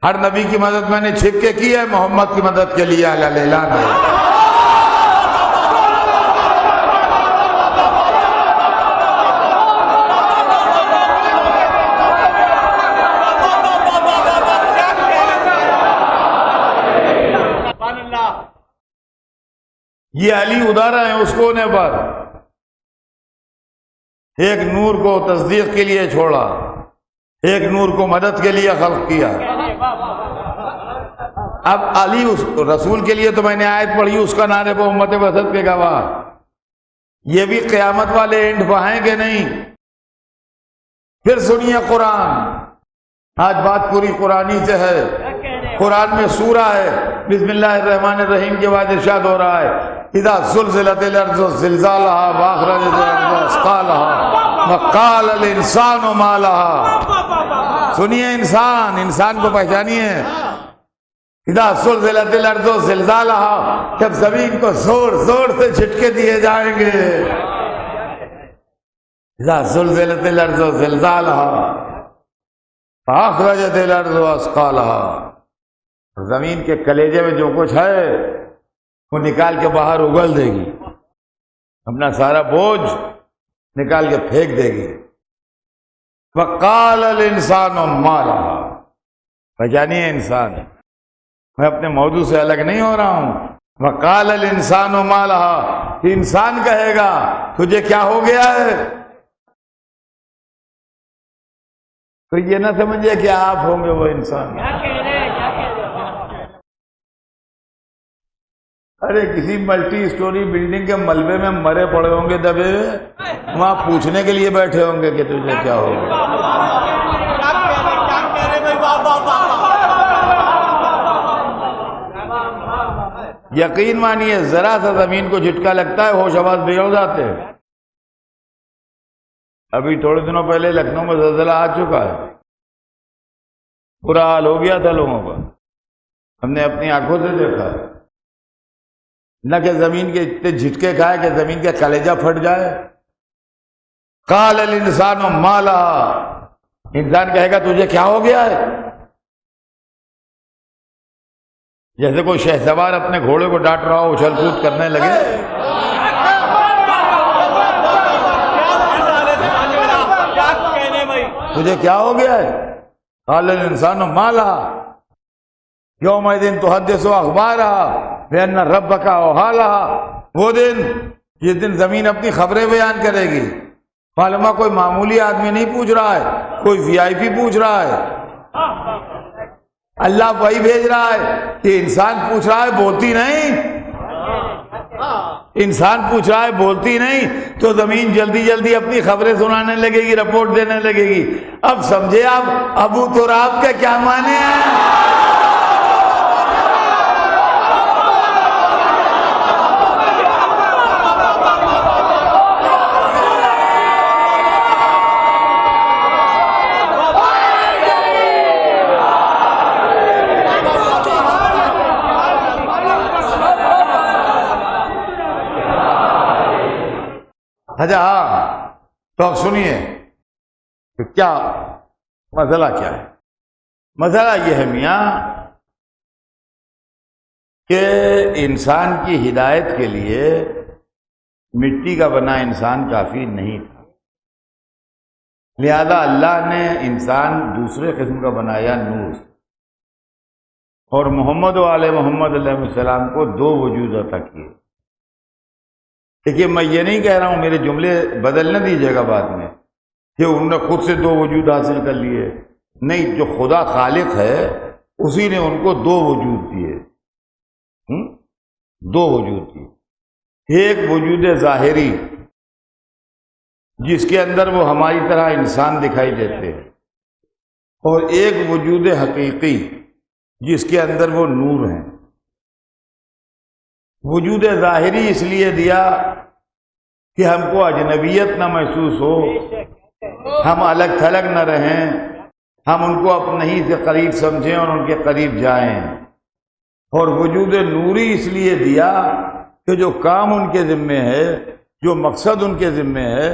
ہر نبی کی مدد میں نے چھپ کے کی ہے، محمد کی مدد کے لیے اعلان ہے۔ یہ علی ادارہ ہیں اس کونے پر، ایک نور کو تصدیق کے لیے چھوڑا، ایک نور کو مدد کے لیے خلق کیا۔ اب علی اس رسول کے لیے تو میں نے آیت پڑھی، اس کا نعرے پہ امت وسط کے گواہ، یہ بھی قیامت والے اینڈ پہ ہیں کہ نہیں؟ پھر سنیے قرآن، آج بات پوری قرآنی سے ہے۔ قرآن میں سورہ ہے، بسم اللہ الرحمن الرحیم کے بعد ارشاد ہو رہا ہے اذا زلزلت الارض زلزالها واخرجت الارض اثقالها وقال الانسان ما لها۔ سنیے انسان کو پہچانیے۔ اذا زلزلت الارض زلزالها، جب زمین کو زور زور سے جھٹکے دیے جائیں گے۔ اذا زلزلت الارض زلزالها فاخرجت الارض اثقالها، زمین کے کلیجے میں جو کچھ ہے وہ نکال کے باہر اگل دے گی، اپنا سارا بوجھ نکال کے پھینک دے گی۔ وقال الانسان ما لها، پہچانیے انسان، میں اپنے موضوع سے الگ نہیں ہو رہا ہوں۔ وقال الانسان ما لها، کہ انسان کہے گا تجھے کیا ہو گیا ہے؟ تو یہ نہ سمجھے کہ آپ ہوں گے وہ انسان۔ ارے کسی ملٹی سٹوری بلڈنگ کے ملبے میں مرے پڑے ہوں گے دبے، وہاں پوچھنے کے لیے بیٹھے ہوں گے کہ تجھے کیا ہو گیا۔ یقین مانیے ذرا سا زمین کو جھٹکا لگتا ہے ہوش آواز بگڑ جاتے ہیں۔ ابھی تھوڑے دنوں پہلے لکھنؤ میں زلزلہ آ چکا ہے، برا حال ہو گیا تھا لوگوں کا، ہم نے اپنی آنکھوں سے دیکھا ہے۔ نہ کہ زمین کے اتنے جھٹکے کھائے کہ زمین کا کلیجہ پھٹ جائے۔ قال الانسان ما لها، انسان کہے گا تجھے کیا ہو گیا ہے؟ جیسے کوئی شہسوار اپنے گھوڑے کو ڈانٹ رہا ہو، اچھل کود کرنے لگے۔ تجھے کیا ہو گیا ہے؟ قال الانسان ما لها یومئذ تحدث اخبارها بأن ربک اوحی لها، وہ دن جس دن زمین اپنی خبریں بیان کرے گی۔ معلوم ہے کوئی معمولی آدمی نہیں پوچھ رہا ہے، کوئی وی آئی پی پوچھ رہا ہے۔ اللہ وہی بھیج رہا ہے کہ انسان پوچھ رہا ہے بولتی نہیں، انسان پوچھ رہا ہے بولتی نہیں، تو زمین جلدی جلدی اپنی خبریں سنانے لگے گی، رپورٹ دینے لگے گی۔ اب سمجھے آپ ابو تراب کا کیا معنی ہے؟ اچھا ہاں، تو اب سنیے کہ کیا مسئلہ کیا ہے۔ مسئلہ یہ ہے میاں کہ انسان کی ہدایت کے لیے مٹی کا بنا انسان کافی نہیں تھا، لہذا اللہ نے انسان دوسرے قسم کا بنایا نور سے، اور محمد و آل محمد علیہ السلام کو دو وجود عطا کیے۔ دیکھیے میں یہ نہیں کہہ رہا ہوں، میرے جملے بدل نہ دیجیے گا بعد میں کہ انہوں نے خود سے دو وجود حاصل کر لیے، نہیں، جو خدا خالق ہے اسی نے ان کو دو وجود دیے، دو وجود دیے۔ ایک وجود ظاہری جس کے اندر وہ ہماری طرح انسان دکھائی دیتے ہیں، اور ایک وجود حقیقی جس کے اندر وہ نور ہیں۔ وجود ظاہری اس لیے دیا کہ ہم کو اجنبیت نہ محسوس ہو، ہم الگ تھلگ نہ رہیں، ہم ان کو اپنے ہی سے قریب سمجھیں اور ان کے قریب جائیں۔ اور وجود نوری اس لیے دیا کہ جو کام ان کے ذمے ہے، جو مقصد ان کے ذمے ہے،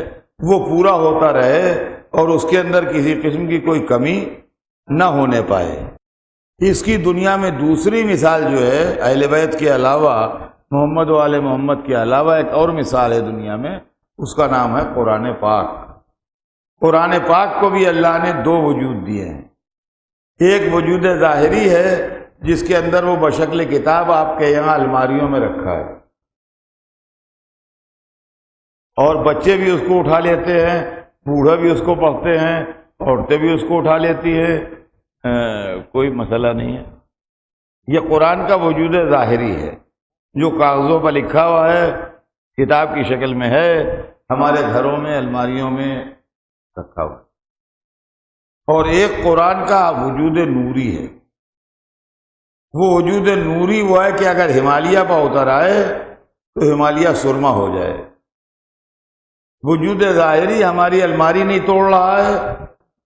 وہ پورا ہوتا رہے اور اس کے اندر کسی قسم کی کوئی کمی نہ ہونے پائے۔ اس کی دنیا میں دوسری مثال جو ہے اہل بیت کے علاوہ، محمد و آل محمد کے علاوہ ایک اور مثال ہے دنیا میں، اس کا نام ہے قرآن پاک۔ قرآن پاک کو بھی اللہ نے دو وجود دیے ہیں۔ ایک وجود ظاہری ہے جس کے اندر وہ بشکل کتاب آپ کے یہاں الماریوں میں رکھا ہے، اور بچے بھی اس کو اٹھا لیتے ہیں، بوڑھا بھی اس کو پڑھتے ہیں، عورتیں بھی اس کو اٹھا لیتی ہیں، کوئی مسئلہ نہیں ہے۔ یہ قرآن کا وجود ظاہری ہے جو کاغذوں پر لکھا ہوا ہے، کتاب کی شکل میں ہے، ہمارے گھروں میں الماریوں میں رکھا ہوا ہے۔ اور ایک قرآن کا وجود نوری ہے۔ وہ وجود نوری وہ ہے کہ اگر ہمالیہ پر اتر آئے تو ہمالیہ سرما ہو جائے۔ وجود ظاہری ہماری الماری نہیں توڑ رہا ہے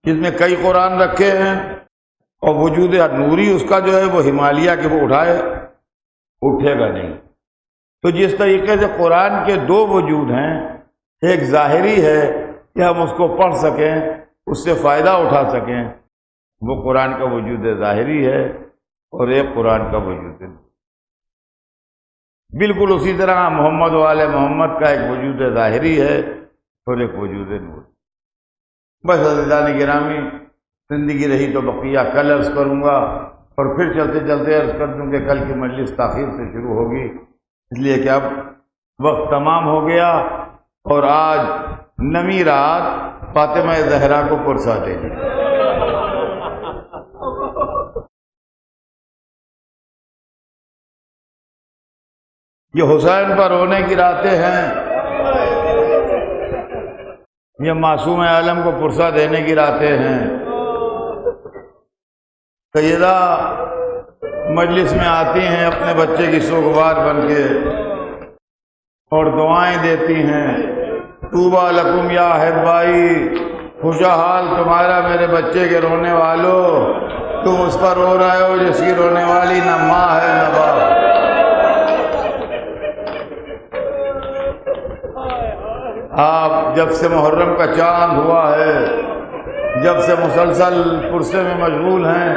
جس میں کئی قرآن رکھے ہیں، اور وجود نوری اس کا جو ہے وہ ہمالیہ کے وہ اٹھے گا نہیں۔ تو جس طریقے سے قرآن کے دو وجود ہیں، ایک ظاہری ہے کہ ہم اس کو پڑھ سکیں، اس سے فائدہ اٹھا سکیں، وہ قرآن کا وجود ظاہری ہے، اور ایک قرآن کا وجود ہے۔ بالکل اسی طرح محمد و آل محمد کا ایک وجود ظاہری ہے اور ایک وجود نور۔ بس عزیزان گرامی، زندگی رہی تو بقیہ کل عرض کروں گا، اور پھر چلتے چلتے عرض کر دوں کہ کل کی مجلس تاخیر سے شروع ہوگی، اس لیے کہ اب وقت تمام ہو گیا، اور آج نویں رات فاطمہ زہرا کو پرسا دے گی۔ یہ حسین پر رونے کی راتیں ہیں، یہ معصوم عالم کو پرسا دینے کی راتیں ہیں۔ سیدہ مجلس میں آتی ہیں اپنے بچے کی سوگوار بن کے اور دعائیں دیتی ہیں، طوبیٰ لکم یا احبائی، خوشا حال تمہارا میرے بچے کے رونے والوں، تم اس پر رو رہے ہو جس کی رونے والی نہ ماں ہے نہ باپ۔ آپ جب سے محرم کا چاند ہوا ہے، جب سے مسلسل پرسے میں مشغول ہیں،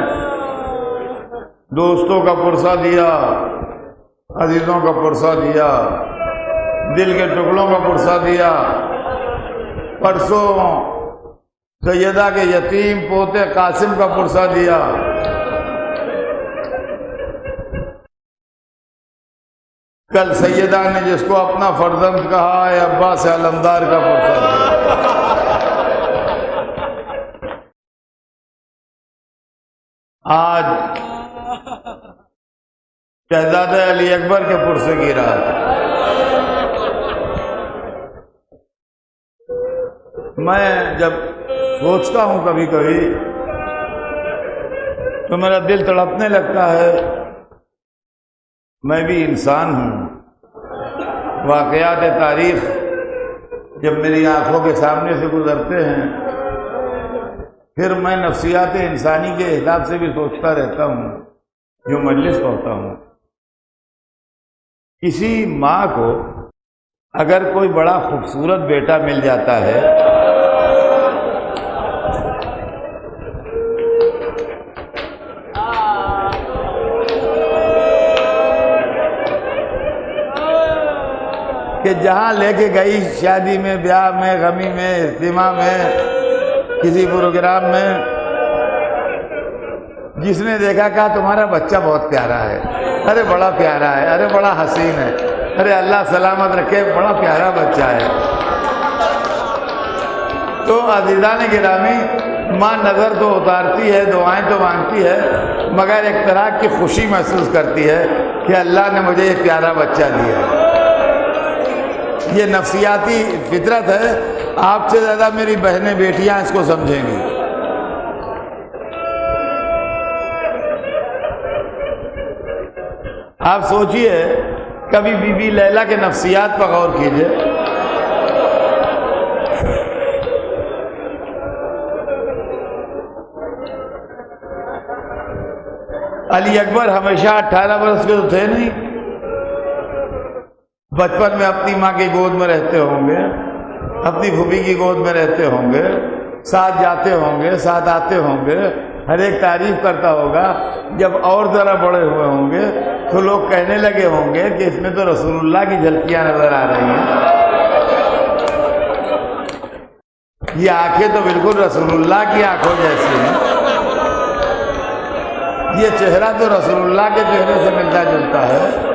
دوستوں کا پرسہ دیا، عزیزوں کا پرسہ دیا، دل کے ٹکڑوں کا پرسہ دیا، پرسوں سیدہ کے یتیم پوتے قاسم کا پرسہ دیا، کل سیدہ نے جس کو اپنا فرزند کہا ہے عباس علمدار کا پرسہ دیا۔ آج شہزادہ علی اکبر کے پرسے کی رات ہے۔ میں جب سوچتا ہوں کبھی کبھی تو میرا دل تڑپنے لگتا ہے، میں بھی انسان ہوں، واقعات تاریخ جب میری آنکھوں کے سامنے سے گزرتے ہیں، پھر میں نفسیات انسانی کے حساب سے بھی سوچتا رہتا ہوں، جو مجلس پڑھتا ہوں۔ کسی ماں کو اگر کوئی بڑا خوبصورت بیٹا مل جاتا ہے کہ جہاں لے کے گئی شادی میں، بیاہ میں، غمی میں، اجتماع میں، کسی پروگرام میں، جس نے دیکھا کہا تمہارا بچہ بہت پیارا ہے، ارے بڑا پیارا ہے، ارے بڑا حسین ہے، ارے اللہ سلامت رکھے، بڑا پیارا بچہ ہے۔ تو عزیزان گرامی، ماں نظر تو اتارتی ہے، دعائیں تو مانگتی ہے، مگر ایک طرح کی خوشی محسوس کرتی ہے کہ اللہ نے مجھے یہ پیارا بچہ دیا ہے۔ یہ نفسیاتی فطرت ہے، آپ سے زیادہ میری بہنیں بیٹیاں اس کو سمجھیں گی۔ آپ سوچئے، کبھی بی بی لیلا کے نفسیات پر غور کیجئے۔ علی اکبر ہمیشہ 18 برس کے تو تھے نہیں، بچپن میں اپنی ماں کی گود میں رہتے ہوں گے، اپنی پھوپھی کی گود میں رہتے ہوں گے، ساتھ جاتے ہوں گے، ساتھ آتے ہوں گے، ہر ایک تعریف کرتا ہوگا۔ جب اور ذرا بڑے ہوئے ہوں گے تو لوگ کہنے لگے ہوں گے کہ اس میں تو رسول اللہ کی جھلکیاں نظر آ رہی ہیں، یہ آنکھیں تو بالکل رسول اللہ کی آنکھوں جیسی ہیں، یہ چہرہ تو رسول اللہ کے چہرے سے ملتا جلتا ہے،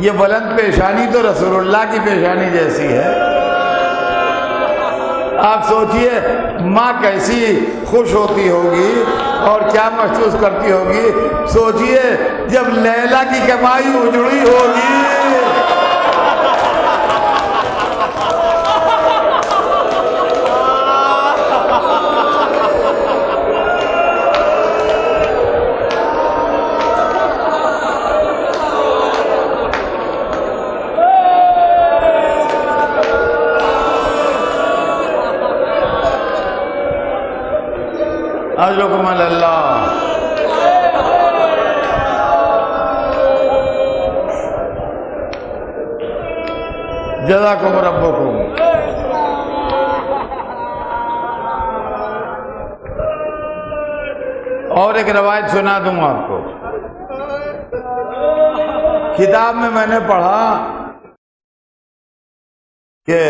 یہ بلند پیشانی تو رسول اللہ کی پیشانی جیسی ہے۔ آپ سوچئے ماں کیسی خوش ہوتی ہوگی اور کیا محسوس کرتی ہوگی، سوچئے جب لیلا کی کمائی اجڑی ہوگی، اجرکم علی اللہ. جزاکم ربکم. اور ایک روایت سنا دوں آپ کو. کتاب میں میں نے پڑھا کہ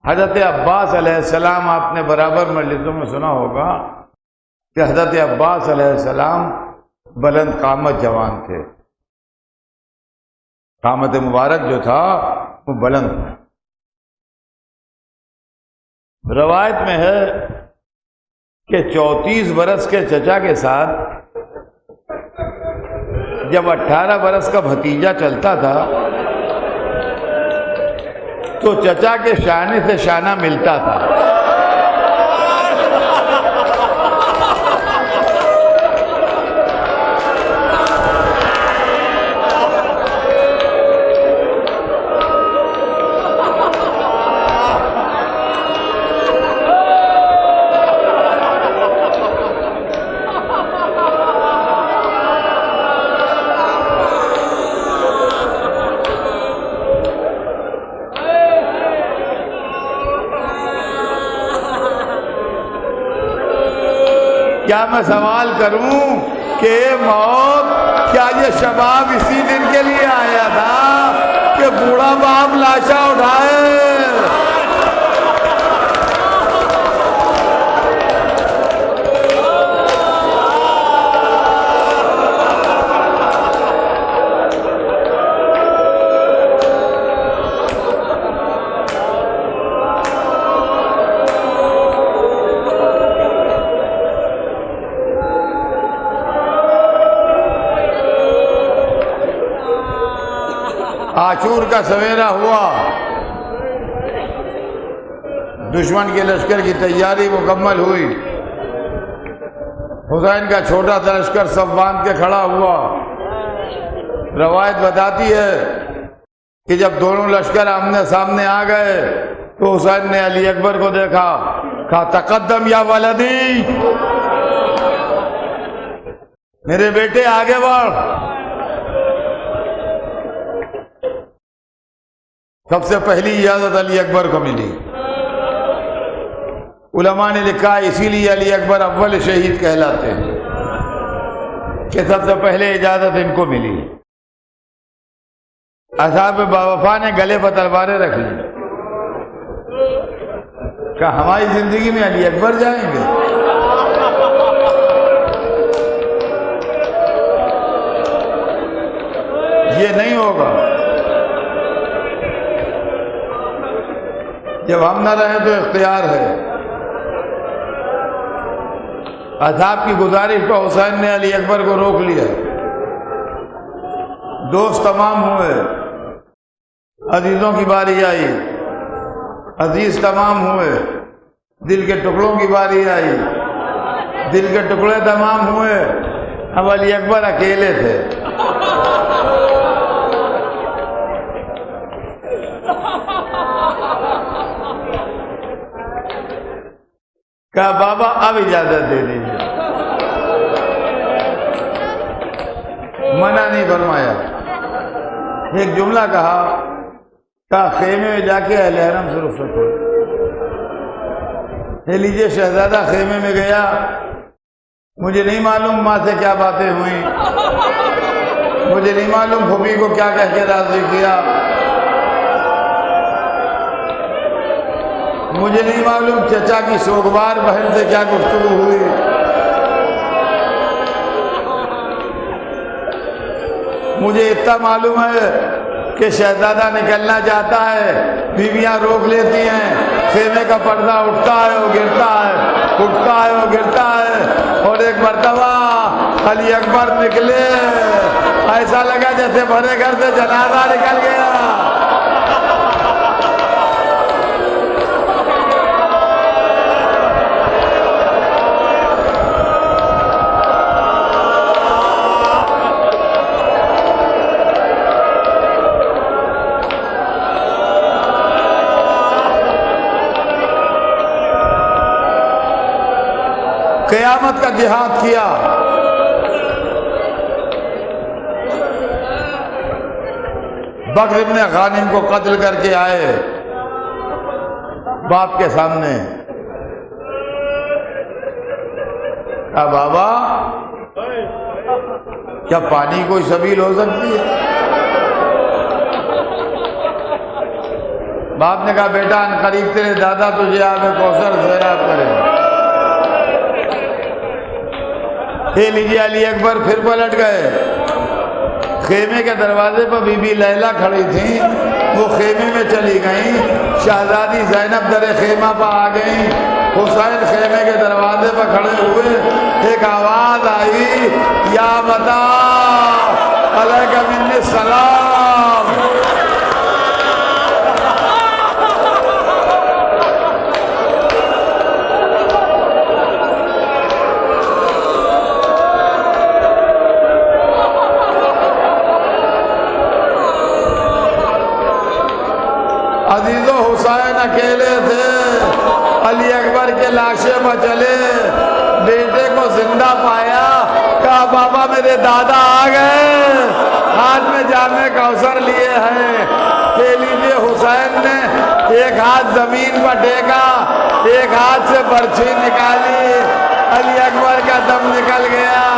حضرت عباس علیہ السلام، آپ نے برابر مجلسوں میں سنا ہوگا کہ حضرت عباس علیہ السلام بلند قامت جوان تھے. قامت مبارک جو تھا وہ بلند تھا. روایت میں ہے کہ 34 برس کے چچا کے ساتھ جب 18 برس کا بھتیجا چلتا تھا تو چچا کے شانے سے شانہ ملتا تھا. کیا میں سوال کروں کہ موت، کیا یہ شباب اسی دن کے لیے آیا تھا کہ بوڑھا باپ لاشا اٹھائے؟ عاشور کا سویرا ہوا، دشمن کے لشکر کی تیاری مکمل ہوئی. حسین کا چھوٹا سا لشکر سب باندھ کے کھڑا ہوا. روایت بتاتی ہے کہ جب دونوں لشکر آمنے سامنے آ گئے تو حسین نے علی اکبر کو دیکھا، کہا تقدم یا ولدی، میرے بیٹے آگے بڑھ. سب سے پہلی اجازت علی اکبر کو ملی. علماء نے لکھا اسی لیے علی اکبر اول شہید کہلاتے ہیں کہ سب سے پہلے اجازت ان کو ملی. اصحاب باوفا نے گلے پر تلواریں رکھ لی، کہا ہماری زندگی میں علی اکبر جائیں گے؟ یہ نہیں ہوگا. جب ہم نہ رہیں تو اختیار ہے. اصحاب کی گزارش پر حسین نے علی اکبر کو روک لیا. دوست تمام ہوئے، عزیزوں کی باری آئی. عزیز تمام ہوئے، دل کے ٹکڑوں کی باری آئی. دل کے ٹکڑے تمام ہوئے، اب علی اکبر اکیلے تھے. کہا بابا اب اجازت دے دیجیے. منع نہیں فرمایا. ایک جملہ کہا خیمے میں جا کے اہل حرم سے رخصت ہو. لیجیے شہزادہ خیمے میں گیا. مجھے نہیں معلوم ماں سے کیا باتیں ہوئیں، مجھے نہیں معلوم پھوپھی کو کیا کہہ کے راضی کیا، مجھے نہیں معلوم چچا کی سوگوار بہن سے کیا گفتگو ہوئی. مجھے اتنا معلوم ہے کہ شہزادہ نکلنا چاہتا ہے، بیویاں روک لیتی ہیں، خیمے کا پردہ اٹھتا ہے وہ گرتا ہے، اٹھتا ہے وہ گرتا ہے. اور ایک مرتبہ علی اکبر نکلے، ایسا لگا جیسے بھرے گھر سے جنازہ نکل گیا. قیامت کا جہاد کیا. بکر ابن غانم کو قتل کر کے آئے باپ کے سامنے. کہا بابا کیا پانی کوئی سبیل ہو سکتی ہے؟ باپ نے کہا بیٹا ان قریب تیرے دادا تجھے آب کوثر سیراب کرے. یہ لیجیے علی اکبر پھر پلٹ گئے. خیمے کے دروازے پر بی بی لیلا کھڑی تھیں، وہ خیمے میں چلی گئیں. شہزادی زینب در خیمہ پر آ گئیں. حسین خیمے کے دروازے پر کھڑے ہوئے. ایک آواز آئی، یا بتا علیک منی السلام. عزیز و حسین اکیلے تھے. علی اکبر کے لاشے پر چلے، بیٹے کو زندہ پایا. کہا بابا میرے دادا آ گئے، ہاتھ میں جامع کوثر لیے ہیں. کہ لیجیے حسین نے ایک ہاتھ زمین پر ٹیکا، ایک ہاتھ سے برچھی نکالی. علی اکبر کا دم نکل گیا.